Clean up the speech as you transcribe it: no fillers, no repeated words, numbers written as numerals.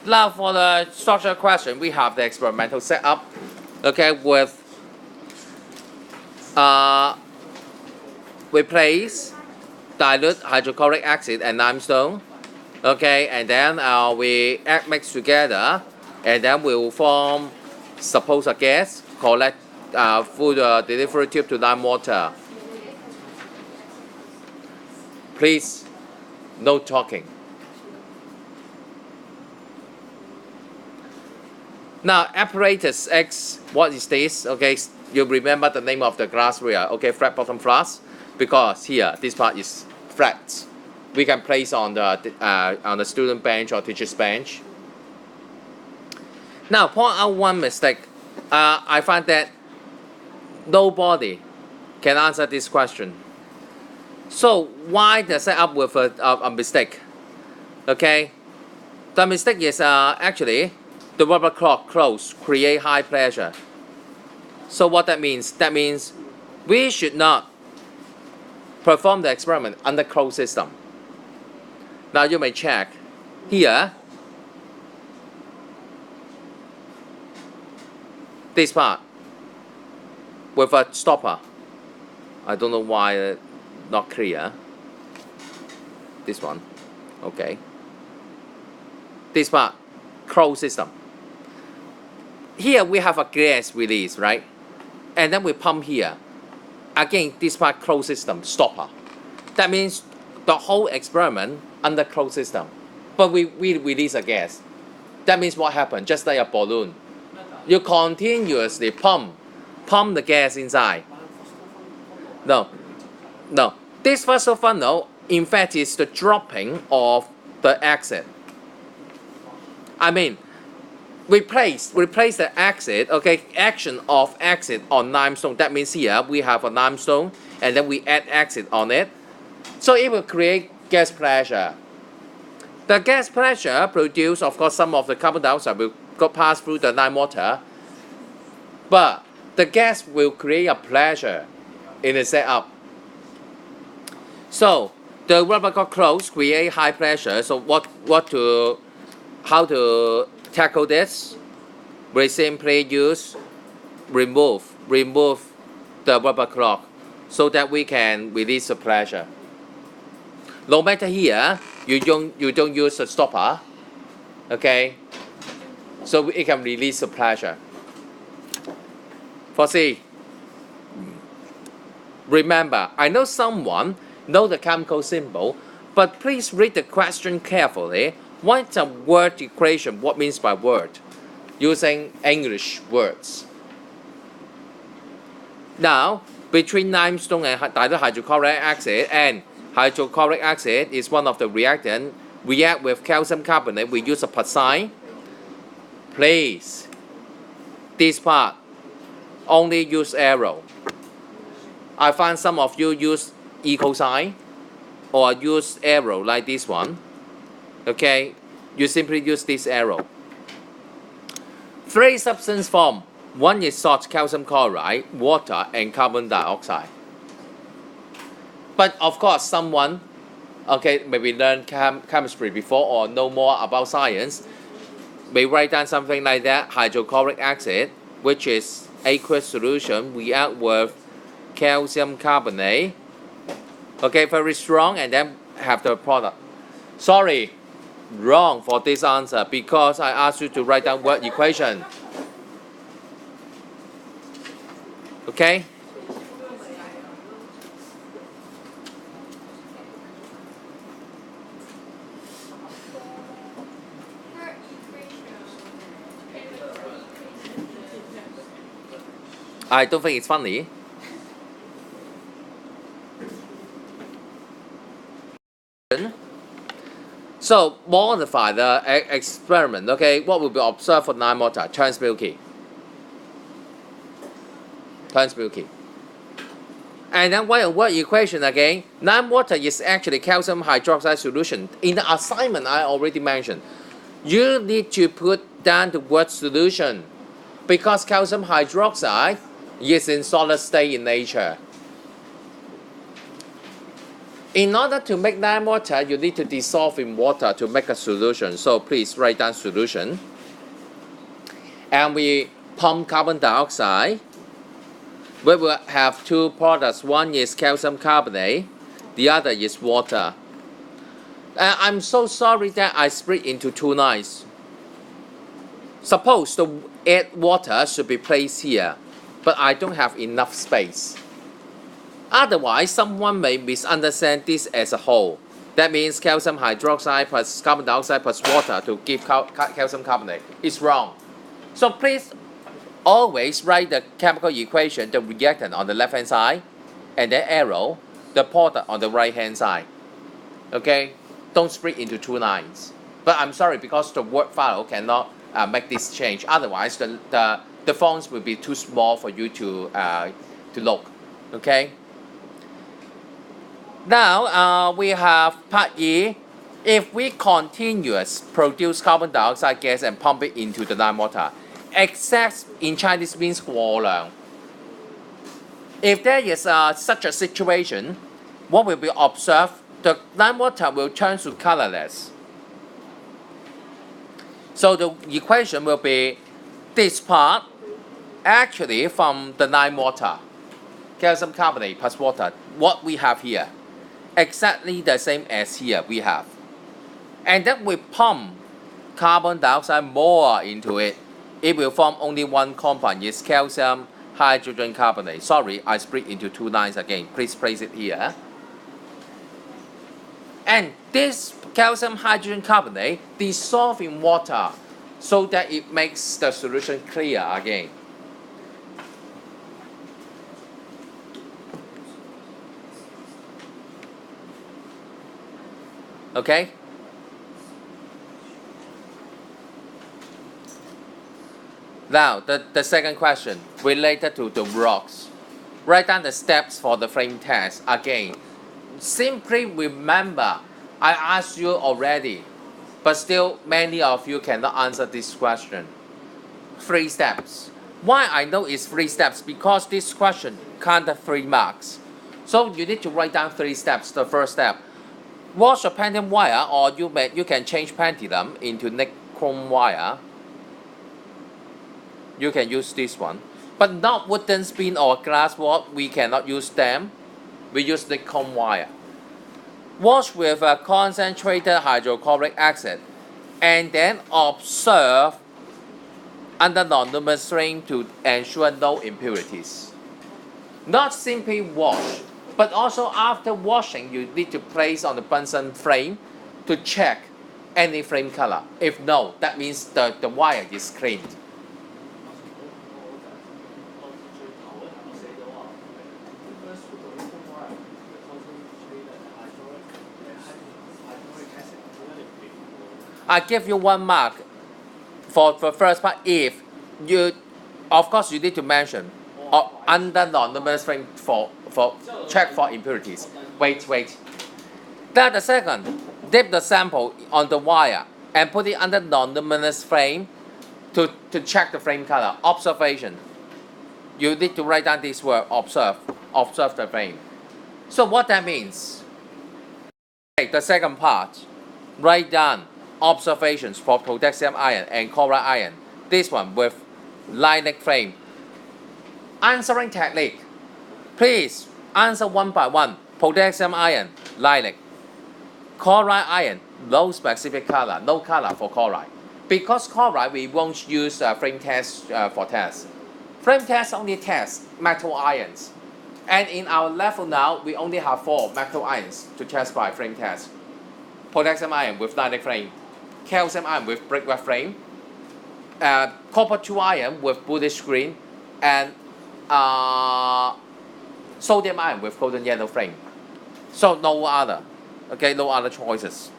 Now for the structure question, we have the experimental setup, okay, with replace dilute hydrochloric acid and limestone, okay, and then we mix together, and then we'll form, suppose a gas, collect through the delivery tube to lime water. Please, no talking. Now, apparatus X, what is this? Okay, you remember the name of the glassware, okay, flat bottom flask, because here, this part is flat. We can place on the student bench or teacher's bench. Now, point out one mistake. I find that nobody can answer this question. So, why the setup with a mistake? Okay, the mistake is actually the rubber clock close create high pressure. So what that means? That means we should not perform the experiment under closed system. Now you may check here, this part with a stopper. I don't know why not clear. This one, okay. This part, closed system. Here we have a gas release, right? And then we pump here. Again, this part closed system, stopper. That means the whole experiment under closed system. But we release a gas. That means what happened? Just like a balloon. You continuously pump the gas inside. No. This first funnel, in fact, is the dropping of the exit. I mean, replace the exit, okay, action of exit on limestone. That means here we have a limestone and then we add exit on it. So it will create gas pressure. The gas pressure produce, of course, some of the carbon dioxide will go pass through the lime water. But the gas will create a pressure in the setup. So the rubber got closed, create high pressure. So how to tackle this? We simply remove the rubber clock so that we can release the pressure. No matter here, you don't use a stopper, okay? So it can release the pressure. For C, remember, I know someone know the chemical symbol, but please read the question carefully. What's a word equation? What means by word? Using English words. Now, between limestone and dilute hydrochloric acid, and hydrochloric acid is one of the reactant, react with calcium carbonate, we use a plus sign. Please, this part, only use arrow. I find some of you use equal sign or use arrow like this one. Okay, you simply use this arrow. Three substance form. One is salt, calcium chloride, water, and carbon dioxide. But of course, someone, okay, maybe learn chemistry before or know more about science, may write down something like that. Hydrochloric acid, which is aqueous solution, react with calcium carbonate. Okay, very strong, and then have the product. Sorry, wrong for this answer because I asked you to write down word equation. Okay? I don't think it's funny. So modify the experiment. Okay, what will be observed for lime water? Turns milky. And then what equation again? Lime water is actually calcium hydroxide solution. In the assignment I already mentioned, you need to put down the word solution because calcium hydroxide is in solid state in nature. In order to make lime water, you need to dissolve in water to make a solution. So please write down solution. And we pump carbon dioxide. We will have two products. One is calcium carbonate, the other is water. I'm so sorry that I split into two lines. Suppose the add water should be placed here, but I don't have enough space. Otherwise, someone may misunderstand this as a whole. That means calcium hydroxide plus carbon dioxide plus water to give calcium carbonate. It's wrong. So please always write the chemical equation, the reactant on the left hand side, and then arrow the product on the right hand side. Okay? Don't split into two lines. But I'm sorry because the word file cannot make this change. Otherwise, the fonts will be too small for you to look. Okay? Now we have part E. If we continuously produce carbon dioxide gas and pump it into the lime water, excess in Chinese means 過量. If there is such a situation, what will be observed? The lime water will turn to colorless. So the equation will be this part actually from the lime water, calcium carbonate plus water, what we have here. Exactly the same as here we have. And then we pump carbon dioxide more into it. It will form only one compound, it's calcium hydrogen carbonate. Sorry, I split into two lines again. Please place it here. And this calcium hydrogen carbonate dissolves in water so that it makes the solution clear again. Okay? Now, the second question related to the rocks. Write down the steps for the flame test again. Simply remember, I asked you already, but still many of you cannot answer this question. 3 steps. Why I know it's 3 steps? Because this question counted 3 marks. So you need to write down 3 steps. The first step, wash a pendulum wire, or you can change pendulum into nichrome wire. You can use this one, but not wooden spoon or glass rod. We cannot use them. We use nichrome wire. Wash with a concentrated hydrochloric acid, and then observe under non-luminous flame to ensure no impurities. Not simply wash, but also after washing, you need to place on the Bunsen flame to check any flame color. If no, that means the wire is cleaned. I give you 1 mark for the first part if you, of course you need to mention under non-luminous flame for check for impurities. Wait. Then the second, dip the sample on the wire and put it under non-luminous flame to check the flame color. Observation. You need to write down this word, observe the flame. So what that means? Okay, the second part, write down observations for potassium ion and chloride ion. This one with lilac flame. Answering technique. Please answer one by one. Potassium ion, lilac. Chloride ion, no specific color, no color for chloride. Because chloride, we won't use flame test for test. Flame test only test metal ions. And in our level now, we only have 4 metal ions to test by flame test. Potassium ion with lilac flame, calcium ion with brick red flame, copper 2 ion with bluish green, and sodium ion with golden yellow flame. So no other, okay, no other choices.